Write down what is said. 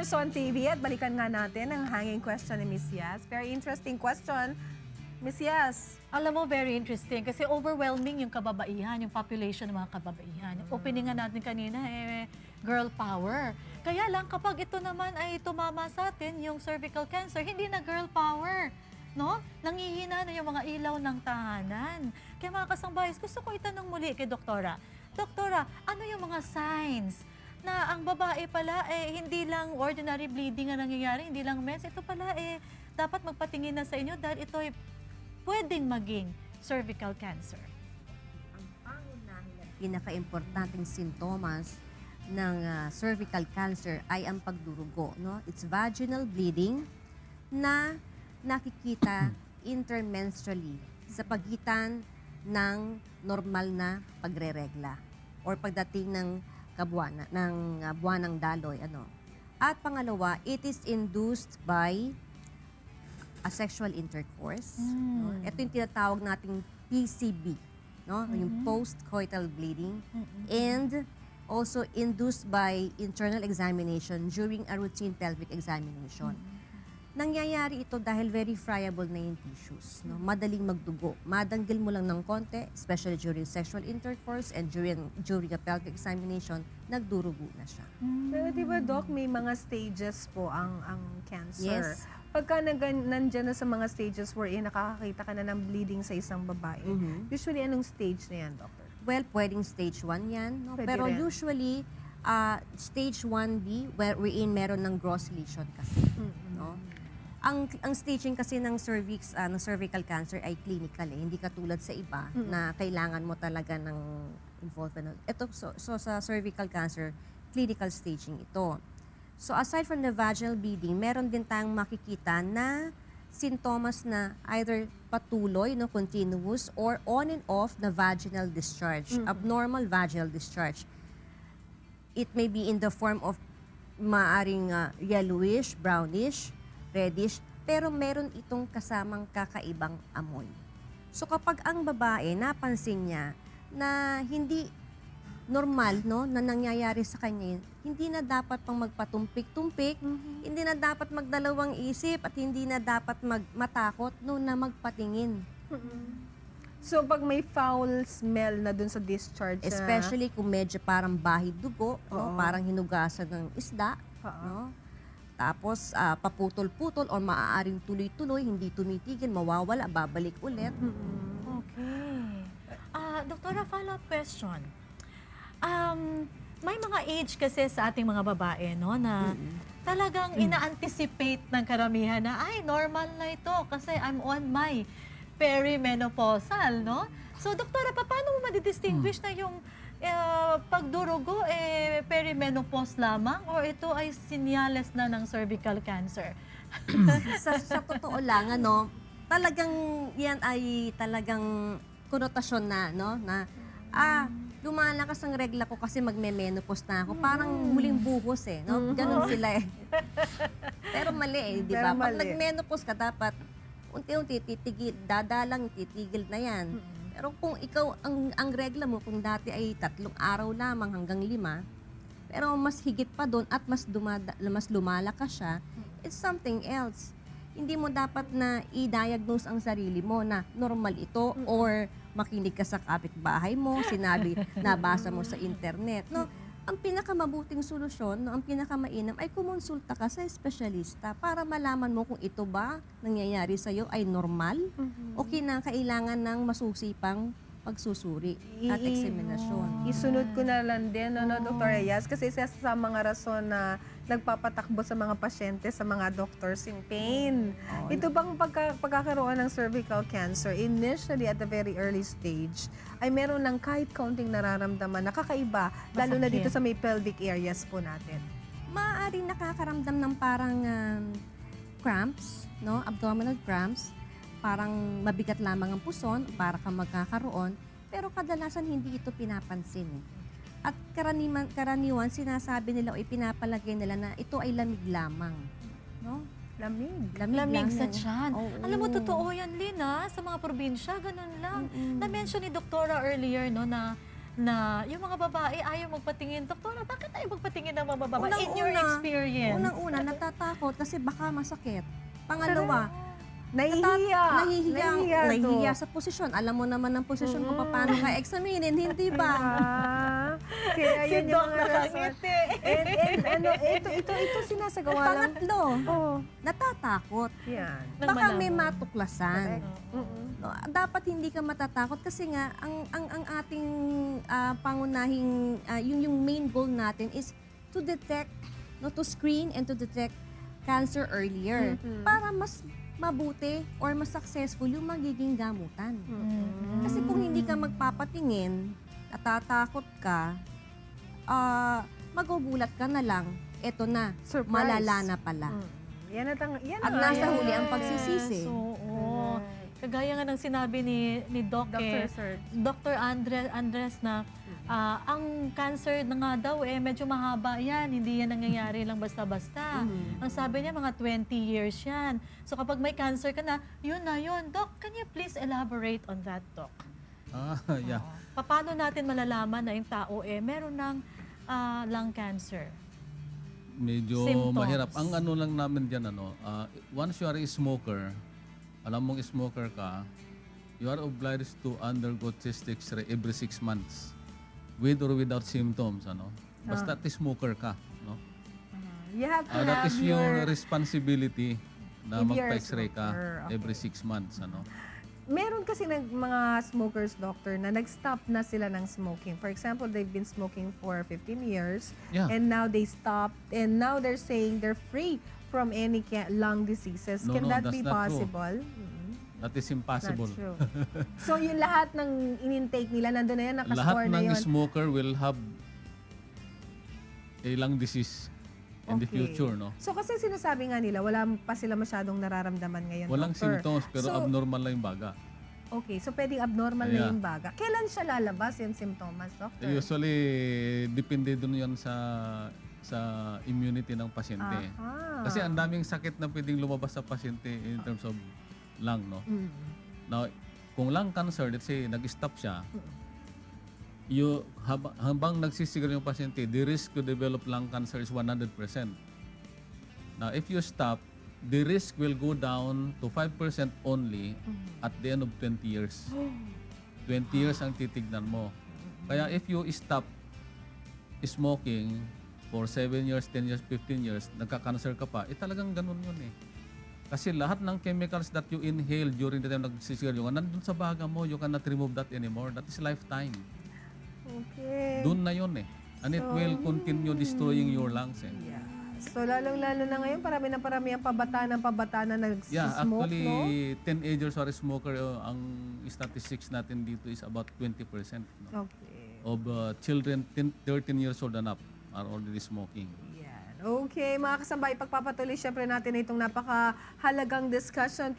Son TV at balikan nga natin ang hanging question ni Miss Yas. Very interesting question, Miss Yas. Alam mo, very interesting kasi overwhelming yung kababaihan, yung population ng mga kababaihan. Opening nga natin kanina, girl power. Kaya lang kapag ito naman ay tumama sa atin, yung cervical cancer, hindi na girl power. No? Nangihina na yung mga ilaw ng tahanan. Kaya mga kasangbayis, gusto ko itanong muli kay Doktora. Doktora, ano yung mga signs na ang babae pala hindi lang ordinary bleeding ang nangyayari, hindi lang mens, ito pala dapat magpatingin na sa inyo dahil ito ay pwedeng maging cervical cancer? Ang pangunahin at pinaka-importanting sintomas ng cervical cancer ay ang pagdurugo. No? It's vaginal bleeding na nakikita intermenstrually sa pagitan ng normal na pagreregla or pagdating ng buwan ng daloy. At pangalawa, it is induced by a sexual intercourse. No? Ito yung tinatawag nating PCB, no? Yung post-coital bleeding. And also induced by internal examination during a routine pelvic examination. Nangyayari ito dahil very friable na yung tissues. No? Madaling magdugo. Madanggil mo lang ng konti, especially during sexual intercourse and during a pelvic examination, nagdurugo na siya. Pero di ba, Doc, may mga stages po ang cancer. Yes. Pagka nandyan na sa mga stages wherein nakakakita ka na ng bleeding sa isang babae, usually anong stage na yan, Doctor? Well, pwedeng stage 1 yan. No? Pwede Pero rin. usually, stage 1B, wherein meron ng gross lesion kasi. No? Ang staging kasi ng cervical cancer ay clinical hindi katulad sa iba na kailangan mo talaga ng involvement. Ito so sa cervical cancer, clinical staging ito. So aside from the vaginal bleeding, meron din tayong makikita na sintomas na either patuloy, no, continuous, or on and off na vaginal discharge, abnormal vaginal discharge. It may be in the form of maaring yellowish, brownish, reddish, pero meron itong kasamang kakaibang amoy. So kapag ang babae napansin niya na hindi normal, no, na nangyayari sa kanya, hindi na dapat pang magpatumpik-tumpik, hindi na dapat magdalawang isip at hindi na dapat matakot no na magpatingin. So pag may foul smell na dun sa discharge, Especially kung medyo parang bahid dugo, no, parang hinugasan ng isda, no? Tapos paputol-putol o maaaring tuloy-tuloy, hindi tumitigil, mawawala, babalik ulit. Okay. Doktora, follow-up question. May mga age kasi sa ating mga babae, no, na talagang ina-anticipate ng karamihan na, ay, normal na ito kasi I'm on my perimenopausal, no? So, doktora, paano mo madidistinguish na yung pagdurugo perimenopause lamang o ito ay sinyales na ng cervical cancer? sa totoo lang, talagang yan ay talagang konotasyon na, no? Na, lumalakas ang regla ko kasi magme-menopause na ako. Parang huling buhos no? Ganon sila Pero mali di ba? Pag nag-menopause ka, dapat unti-unti titigil, dadalang titigil na yan. Pero kung ikaw, ang regla mo, kung dati ay 3 araw lamang hanggang 5, pero mas higit pa doon at mas lumalakas siya, it's something else. Hindi mo dapat na i-diagnose ang sarili mo na normal ito or makinig ka sa kapitbahay mo, nabasa mo sa internet. No? Ang pinakamabuting solusyon, no, ang pinakamainam ay kumonsulta ka sa espesyalista para malaman mo kung ito ba nangyayari sa'yo ay normal o kinakailangan ng masusipang pagsusuri at eksaminasyon. Isunod ko na lang din, Dr. Yas, kasi isa sa mga rason na nagpapatakbo sa mga pasyente, sa mga doctors in pain. Ito bang pagkakaroon ng cervical cancer, initially at the very early stage, ay meron ng kahit kaunting nararamdaman, nakakaiba, lalo na dito sa may pelvic areas po natin? Maaaring nakakaramdam ng parang cramps, no? Abdominal cramps, parang mabigat lamang ang puson, para kang magkakaroon, pero kadalasan hindi ito pinapansin. At karaniwan sinasabi nila o ipinapalagay nila na ito ay lamig lamang. No? Lamig. Lamig sa lang. tiyan. Oo. Alam mo, totoo yan, Lina, sa mga probinsya, ganun lang. Na-mention ni Doktora earlier, no, na na yung mga babae ayaw magpatingin. Doktora, bakit ayaw magpatingin ng mga babae? In your Unang-una, experience. Unang-una, natatakot kasi baka masakit. Pangalawa, Nahihiya sa posisyon. Alam mo naman ang posisyon kung paano ka examinin, hindi ba? Kaya Si yun yung Doc mga rason. nakangiti. And ano, ito sinasagawa lang. Pangatlo, Oh, natatakot. yan. Nang Baka may malaman. matuklasan. Mm-mm. No, dapat hindi ka matatakot kasi nga ang ating pangunahing yung main goal natin is to detect, no, to screen and to detect cancer earlier para mas mabuti or mas successful yung magiging gamutan. Kasi kung hindi ka magpapatingin, natatakot ka, magugulat ka na lang, eto na, Surprise. malala na pala. Yan yan At na nasa yan. huli ang pagsisisi. Oo. Kagaya nga ng sinabi ni Doc, Dr. Serge. Dr. Andres na ang cancer na nga daw medyo mahaba yan, hindi yan nangyayari lang basta-basta. Ang sabi niya mga 20 years yan. So kapag may cancer ka na, yun na yun. Doc, can you please elaborate on that, Doc? Yeah. Paano natin malalaman na yung tao meron ng lung cancer? Medyo Symptoms. mahirap. Ang ano lang namin dyan, once you are a smoker, alam mong smoker ka, you are obliged to undergo chest x-ray every 6 months. With or without symptoms, Basta smoker ka, no? You have to That have is your responsibility na If you're a magpa-x-ray ka smoker, okay. every 6 months, Meron kasi mga smokers, doctor, na nag-stop na sila ng smoking. For example, they've been smoking for 15 years Yeah. and now they stopped and now they're saying they're free from any lung diseases. No, Can no, that that's be not true. possible? That is impossible. Not true. So yung lahat ng in-intake nila, nandun na yan, Lahat nakastore na ng yun. smoker will have a lung disease in the Okay. future, no? So kasi sinasabi nga nila, wala pa sila masyadong nararamdaman ngayon, Walang doctor. symptoms pero So, abnormal lang yung baga. Okay, so pwedeng abnormal na Yeah. yung baga. Kailan siya lalabas yung symptoms, doctor? Usually, depende dun yan sa immunity ng pasyente. Aha. Kasi ang daming sakit na pwedeng lumabas sa pasyente in terms of lung, no? Now, kung lung cancer, let's say, nag-stop siya, habang nagsisigarilyo yung pasyente, the risk to develop lung cancer is 100%. Now, if you stop, the risk will go down to 5% only at the end of 20 years. 20 years ang titignan mo. Kaya if you stop smoking for 7 years, 10 years, 15 years, nagka-cancer ka pa, talagang ganun yun eh. Kasi lahat ng chemicals that you inhale during the time nagsisigarilyo, nandun sa baga mo, you cannot remove that anymore. That is lifetime. Okay. Doon na yun eh. And it will continue destroying your lungs eh. Yeah. So lalong-lalo na ngayon, parami ang pabata na nagsismoke, Yeah, actually, no? teenagers or smoker, ang statistics natin dito is about 20%. No? Okay. Of children 13 years old and up are already smoking. Yan. Okay, mga kasambay, pagpapatuloy syempre natin itong napakahalagang discussion.